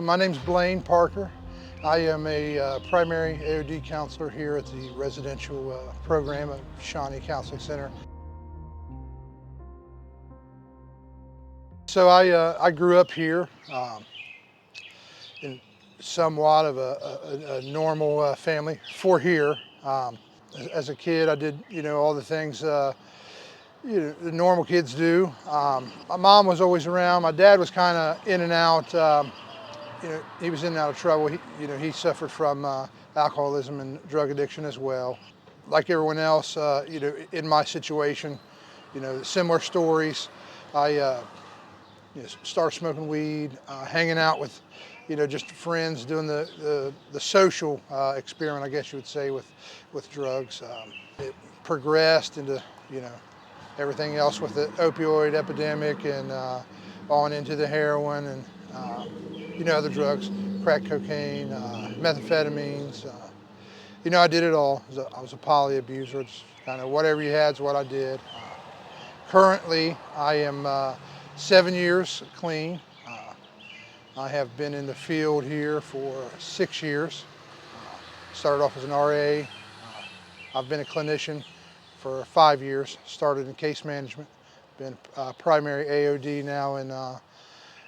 My name's Blaine Parker. I am a primary AOD counselor here at the residential program at Shawnee Counseling Center. So I grew up here in somewhat of a normal family for here. As a kid, I did all the things the normal kids do. My mom was always around. My dad was kind of in and out. He was in and out of trouble. He suffered from alcoholism and drug addiction as well. Like everyone else, in my situation, similar stories. I started smoking weed, hanging out with, just friends, doing the social experiment, I guess you would say, with drugs. It progressed into, everything else with the opioid epidemic and on into the heroin and other drugs, crack cocaine, methamphetamines. I did it all. I was a poly abuser. It's kind of whatever you had is what I did. Currently, I am 7 years clean. I have been in the field here for 6 years. Started off as an RA. I've been a clinician for 5 years. Started in case management. Been primary AOD now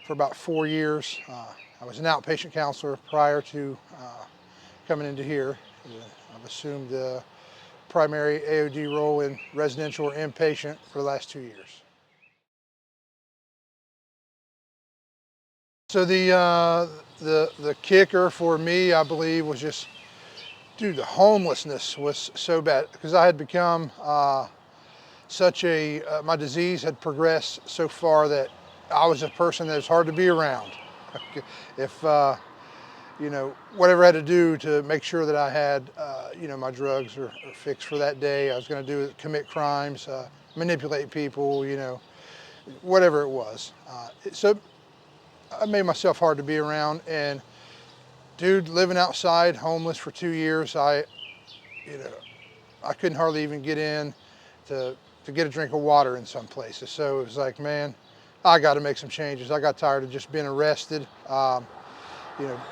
for about 4 years. I was an outpatient counselor prior to coming into here. I've assumed the primary AOD role in residential or inpatient for the last 2 years. So the kicker for me, I believe, was just, dude, the homelessness was so bad because I had become my disease had progressed so far that I was a person that was hard to be around. If whatever I had to do to make sure that I had my drugs are fixed for that day, I was going to do it, commit crimes, manipulate people, whatever it was. So I made myself hard to be around, and dude, living outside, homeless for 2 years, I couldn't hardly even get in to get a drink of water in some places. So it was like, man, I got to make some changes. I got tired of just being arrested,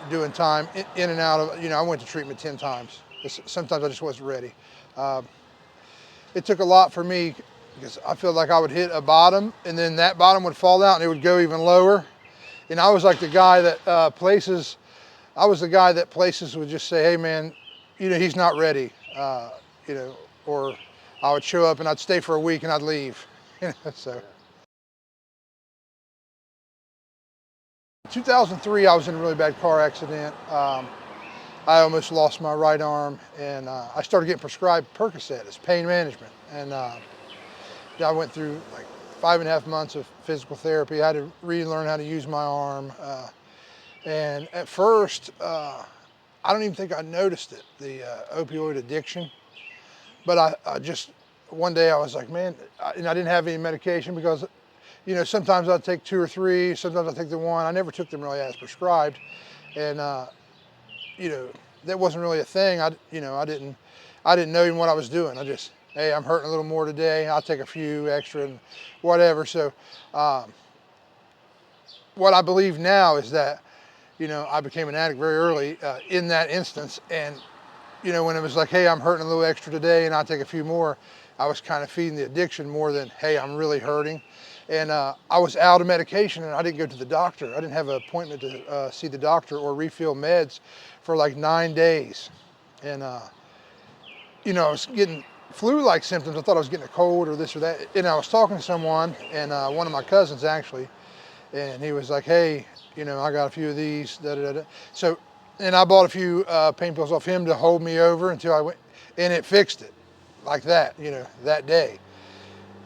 doing time in and out of, I went to treatment 10 times. Sometimes I just wasn't ready. It took a lot for me because I felt like I would hit a bottom and then that bottom would fall out and it would go even lower. And I was like the guy that places would just say, hey man, he's not ready, or I would show up and I'd stay for a week and I'd leave, so. 2003, I was in a really bad car accident. I almost lost my right arm, and I started getting prescribed Percocet as pain management. And I went through like 5.5 months of physical therapy. I had to relearn how to use my arm. And at first, I don't even think I noticed it, the opioid addiction. But I just, one day I was like, man, and I didn't have any medication because sometimes I'd take 2 or 3, sometimes I'd take the 1. I never took them really as prescribed. And, that wasn't really a thing. I didn't know even what I was doing. I just, hey, I'm hurting a little more today. I'll take a few extra and whatever. So what I believe now is that, I became an addict very early in that instance. And, when it was like, hey, I'm hurting a little extra today and I'll take a few more, I was kind of feeding the addiction more than, hey, I'm really hurting. And I was out of medication and I didn't go to the doctor. I didn't have an appointment to see the doctor or refill meds for like 9 days. And, I was getting flu-like symptoms. I thought I was getting a cold or this or that. And I was talking to someone, and one of my cousins actually, and he was like, hey, I got a few of these, da, da, da, da. So, and I bought a few pain pills off him to hold me over until I went, and it fixed it like that, that day.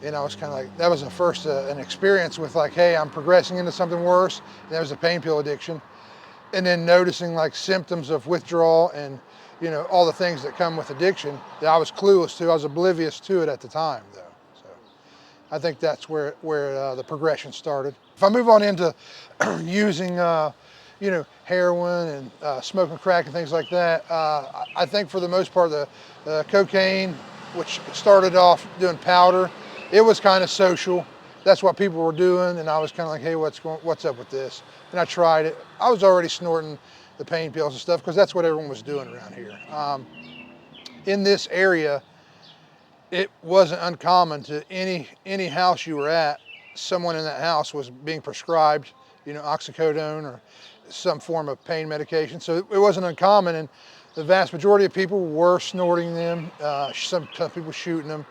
And I was kind of like, that was the first an experience with like, hey, I'm progressing into something worse. And that was a pain pill addiction. And then noticing like symptoms of withdrawal and, all the things that come with addiction that I was clueless to. I was oblivious to it at the time though. So I think that's where the progression started. If I move on into using, heroin and smoking crack and things like that, I think for the most part, the cocaine, which started off doing powder, it was kind of social. that's what people were doing, and I was kind of like, hey, what's up with this? And I tried it. I was already snorting the pain pills and stuff because that's what everyone was doing around here. In this area, it wasn't uncommon to any house you were at, someone in that house was being prescribed, oxycodone or some form of pain medication. So it wasn't uncommon, and the vast majority of people were snorting them. Some people shooting them.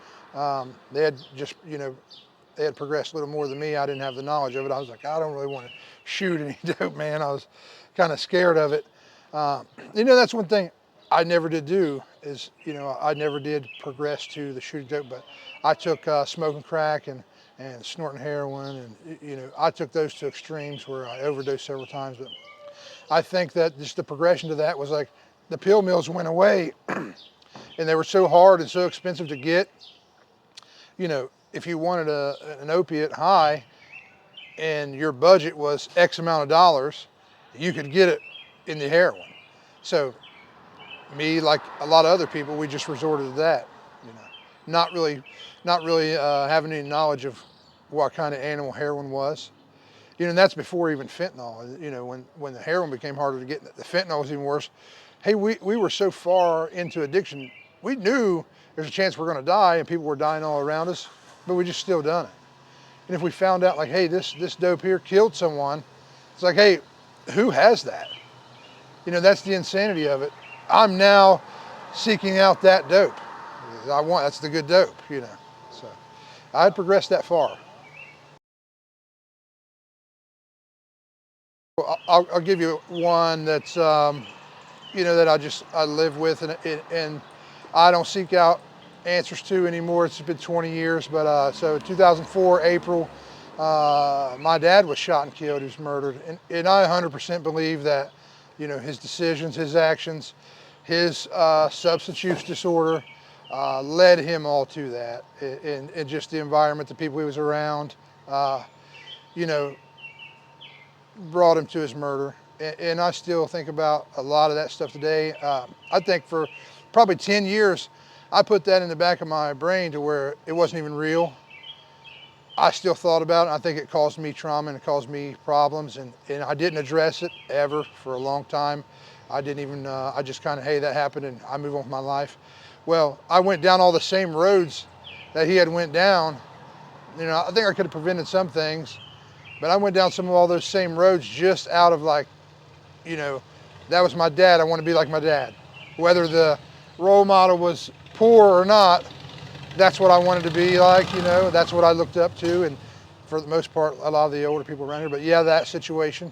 They had just, they had progressed a little more than me. I didn't have the knowledge of it. I was like, I don't really want to shoot any dope, man. I was kind of scared of it. That's one thing I never did do is, I never did progress to the shooting dope, but I took smoking crack and snorting heroin, and, I took those to extremes where I overdosed several times. But I think that just the progression to that was like the pill mills went away and they were so hard and so expensive to get. If you wanted an opiate high and your budget was X amount of dollars, you could get it in the heroin. So me, like a lot of other people, we just resorted to that, not really having any knowledge of what kind of animal heroin was. And that's before even fentanyl. When the heroin became harder to get, the fentanyl was even worse. Hey, we were so far into addiction, we knew there's a chance we're gonna die and people were dying all around us, but we just still done it. And if we found out like, hey, this dope here killed someone, it's like, hey, who has that? That's the insanity of it. I'm now seeking out that dope. That's the good dope, So I had progressed that far. I'll give you one that's, that I live with, and I don't seek out answers to anymore. It's been 20 years, but so 2004, April, my dad was shot and killed. He was murdered. And I 100% believe that, his decisions, his actions, his substance use disorder led him all to that. And just the environment, the people he was around, you know, brought him to his murder. And I still think about a lot of that stuff today. I think for probably 10 years, I put that in the back of my brain to where it wasn't even real. I still thought about it. I think it caused me trauma and it caused me problems, and I didn't address it ever for a long time. I didn't even, I just kind of, hey, that happened and I move on with my life. Well, I went down all the same roads that he had went down. I think I could have prevented some things, but I went down some of all those same roads just out of like, that was my dad. I want to be like my dad. Whether the role model was poor or not, that's what I wanted to be like, that's what I looked up to. And for the most part, a lot of the older people around here, but yeah, that situation,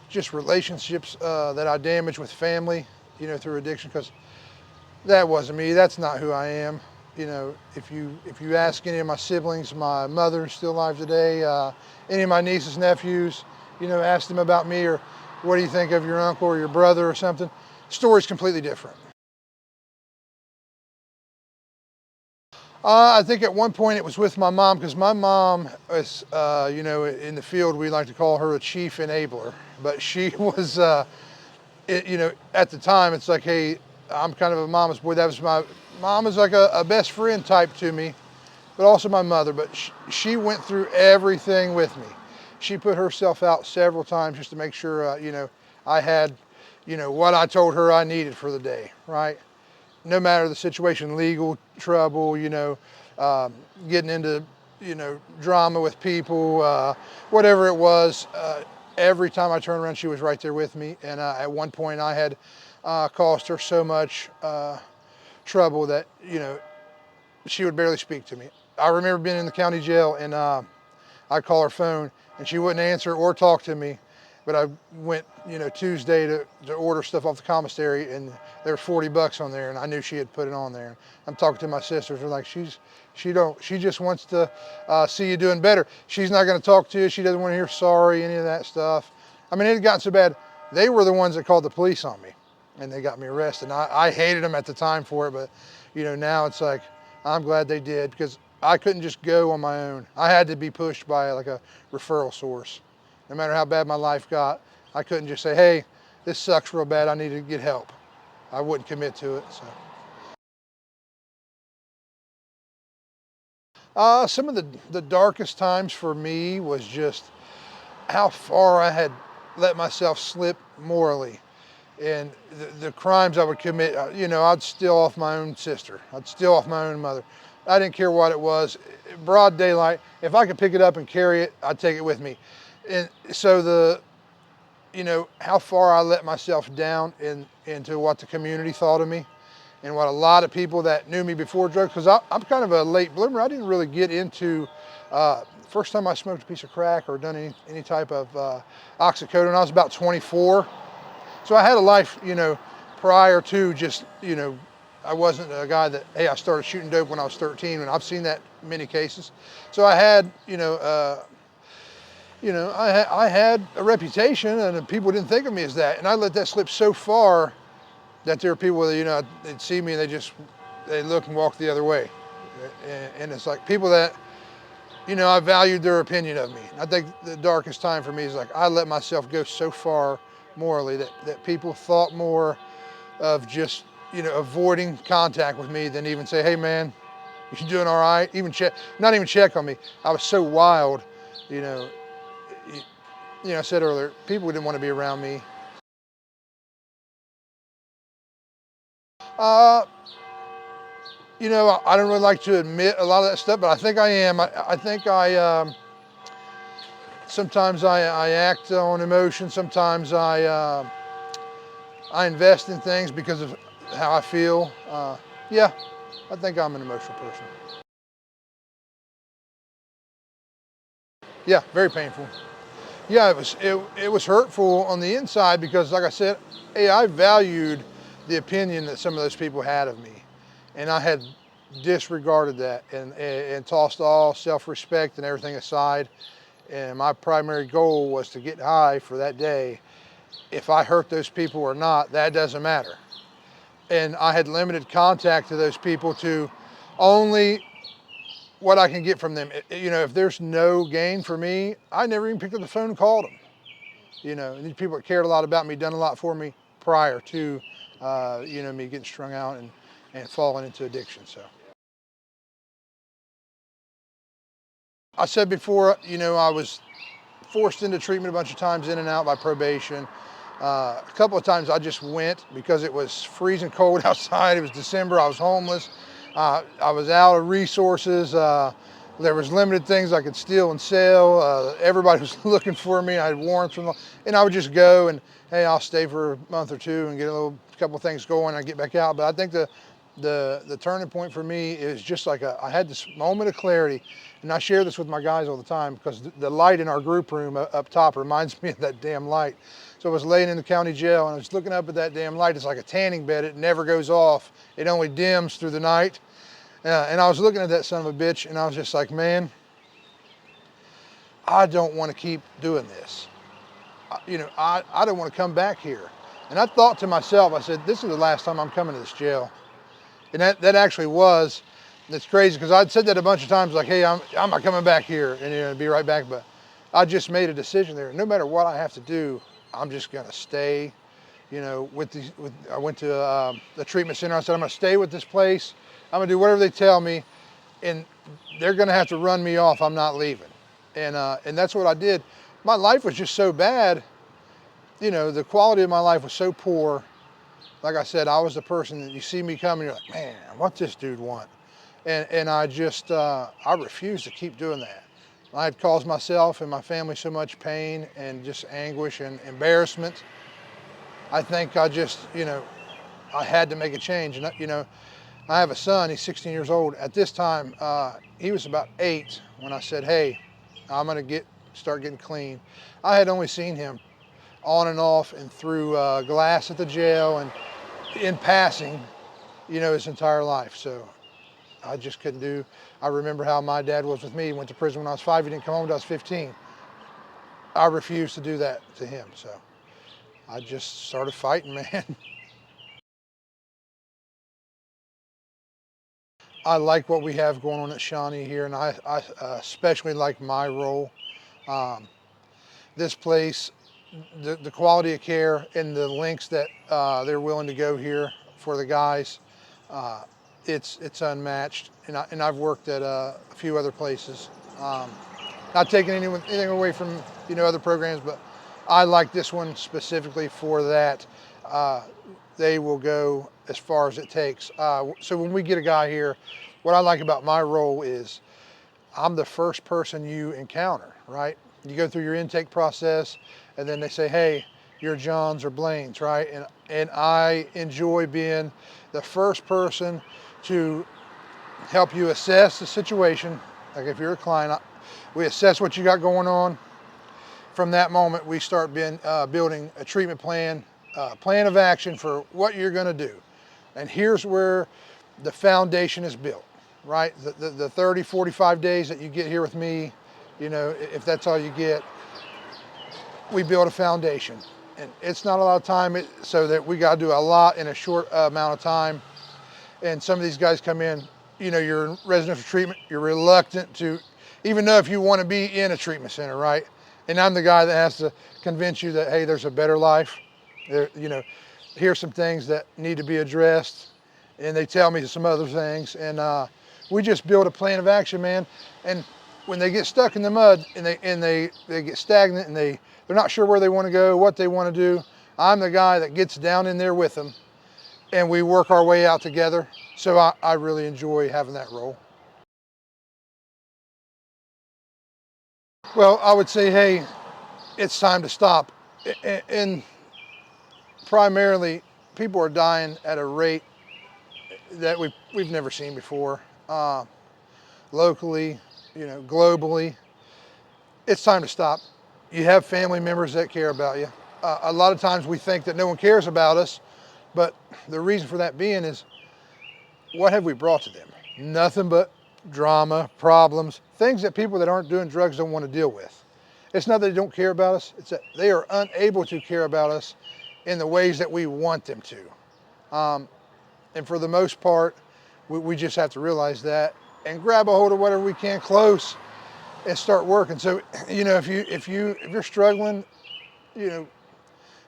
just relationships that I damaged with family, through addiction, because that wasn't me. That's not who I am. If you ask any of my siblings, my mother's still alive today, any of my nieces, nephews, ask them about me, or what do you think of your uncle or your brother or something, story's completely different. I think at one point it was with my mom, because my mom is, in the field we like to call her a chief enabler, but she was, at the time it's like, hey, I'm kind of a mama's boy. That was my mom is like a best friend type to me, but also my mother. But she went through everything with me. She put herself out several times just to make sure, I had, what I told her I needed for the day, right? No matter the situation, legal trouble, getting into, drama with people, whatever it was, every time I turned around, she was right there with me. And at one point I had caused her so much trouble that, she would barely speak to me. I remember being in the county jail, and I'd call her phone and she wouldn't answer or talk to me. But I went, Tuesday to order stuff off the commissary, and there was $40 on there, and I knew she had put it on there. I'm talking to my sisters. They're like, she just wants to see you doing better. She's not going to talk to you. She doesn't want to hear sorry, any of that stuff. I mean, it had gotten so bad. They were the ones that called the police on me, and they got me arrested. And I hated them at the time for it, but now it's like, I'm glad they did, because I couldn't just go on my own. I had to be pushed by like a referral source. No matter how bad my life got, I couldn't just say, hey, this sucks real bad, I need to get help. I wouldn't commit to it. So Some of the darkest times for me was just how far I had let myself slip morally, and the crimes I would commit. You know, I'd steal off my own sister. I'd steal off my own mother. I didn't care what it was. Broad daylight. If I could pick it up and carry it, I'd take it with me. And so you know, how far I let myself down into what the community thought of me and what a lot of people that knew me before drugs, because I'm kind of a late bloomer. I didn't really get into, first time I smoked a piece of crack or done any type of oxycodone, I was about 24. So I had a life, you know, prior to just, you know, I wasn't a guy that, hey, I started shooting dope when I was 13, and I've seen that in many cases. So I had, I had a reputation, and people didn't think of me as that. And I let that slip so far that there were people that, you know, they'd see me and they look and walk the other way. And it's like people that, you know, I valued their opinion of me. I think the darkest time for me is like I let myself go so far morally that people thought more of just, you know, avoiding contact with me than even say, hey man, you doing all right? Not even check on me. I was so wild, you know. You know, I said earlier, people didn't want to be around me. Uh, you know, I don't really like to admit a lot of that stuff, but I think I am. I think sometimes I act on emotion. Sometimes I invest in things because of how I feel. Yeah, I think I'm an emotional person. Yeah, very painful. Yeah, it was hurtful on the inside because, like I said, hey, I valued the opinion that some of those people had of me, and I had disregarded that and tossed all self-respect and everything aside. And my primary goal was to get high for that day. If I hurt those people or not, that doesn't matter. And I had limited contact to those people to only what I can get from them. You know, if there's no gain for me, I never even picked up the phone and called them. You know, and these people that cared a lot about me, done a lot for me prior to, you know, me getting strung out and falling into addiction. So I said before, you know, I was forced into treatment a bunch of times, in and out by probation. A couple of times I just went because it was freezing cold outside. It was December. I was homeless. I was out of resources. There was limited things I could steal and sell. Everybody was looking for me. I had warrants from them, and I would just go and, hey, I'll stay for a month or two and get a couple of things going. And I get back out. But I think the turning point for me is just like I had this moment of clarity, and I share this with my guys all the time because the light in our group room up top reminds me of that damn light. So I was laying in the county jail and I was looking up at that damn light. It's like a tanning bed. It never goes off. It only dims through the night. And I was looking at that son of a bitch and I was just like, man, I don't want to keep doing this. You know, I don't want to come back here. And I thought to myself, I said, this is the last time I'm coming to this jail. And that actually was. It's crazy because I'd said that a bunch of times, like, hey, I'm not coming back here, and you know, be right back. But I just made a decision there. No matter what I have to do, I'm just gonna stay. You know, I went to the treatment center. I said, I'm gonna stay with this place. I'm gonna do whatever they tell me, and they're gonna have to run me off. I'm not leaving. And that's what I did. My life was just so bad. You know, the quality of my life was so poor. Like I said, I was the person that you see me coming, you're like, man, what's this dude want? And I just, I refused to keep doing that. I had caused myself and my family so much pain and just anguish and embarrassment. I think I just, you know, I had to make a change. And, you know, I have a son, he's 16 years old. At this time, he was about 8 when I said, hey, I'm gonna start getting clean. I had only seen him on and off and through glass at the jail and in passing, you know, his entire life. So I just couldn't do. I remember how my dad was with me. He went to prison when I was 5. He didn't come home until I was 15. I refused to do that to him. So I just started fighting, man. I like what we have going on at Shawnee here, and I especially like my role. Um, this place, the quality of care and the lengths that they're willing to go here for the guys. it's unmatched. And I've worked at a few other places. Um, Not taking anything away from other programs, but I like this one specifically for that. Uh, they will go as far as it takes. So when we get a guy here, what I like about my role is I'm the first person you encounter, right? You go through your intake process, and then they say, hey, you're John's or Blaine's, right? And I enjoy being the first person to help you assess the situation. Like if you're a client, we assess what you got going on. From that moment, we start building a treatment plan, plan of action for what you're going to do. And here's where the foundation is built, right? The 30, 45 days that you get here with me, if that's all you get, we build a foundation. And it's not a lot of time, so that we got to do a lot in a short amount of time. And some of these guys come in, you're in residential treatment, you're reluctant to, even though if you want to be in a treatment center, right? And I'm the guy that has to convince you that, hey, there's a better life. Here's some things that need to be addressed. And they tell me some other things. And we just build a plan of action, man. And when they get stuck in the mud and they get stagnant and they're not sure where they want to go, what they want to do, I'm the guy that gets down in there with them, and we work our way out together. So I really enjoy having that role. Well, I would say, hey, it's time to stop. And primarily, people are dying at a rate that we've never seen before. Locally, globally, it's time to stop. You have family members that care about you. A lot of times we think that no one cares about us, but the reason for that being is, what have we brought to them? Nothing but drama, problems, things that people that aren't doing drugs don't want to deal with. It's not that they don't care about us, it's that they are unable to care about us in the ways that we want them to. And for the most part, we just have to realize that and grab a hold of whatever we can close and start working. So, if you're struggling,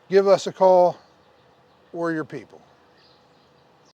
give us a call. We're your people.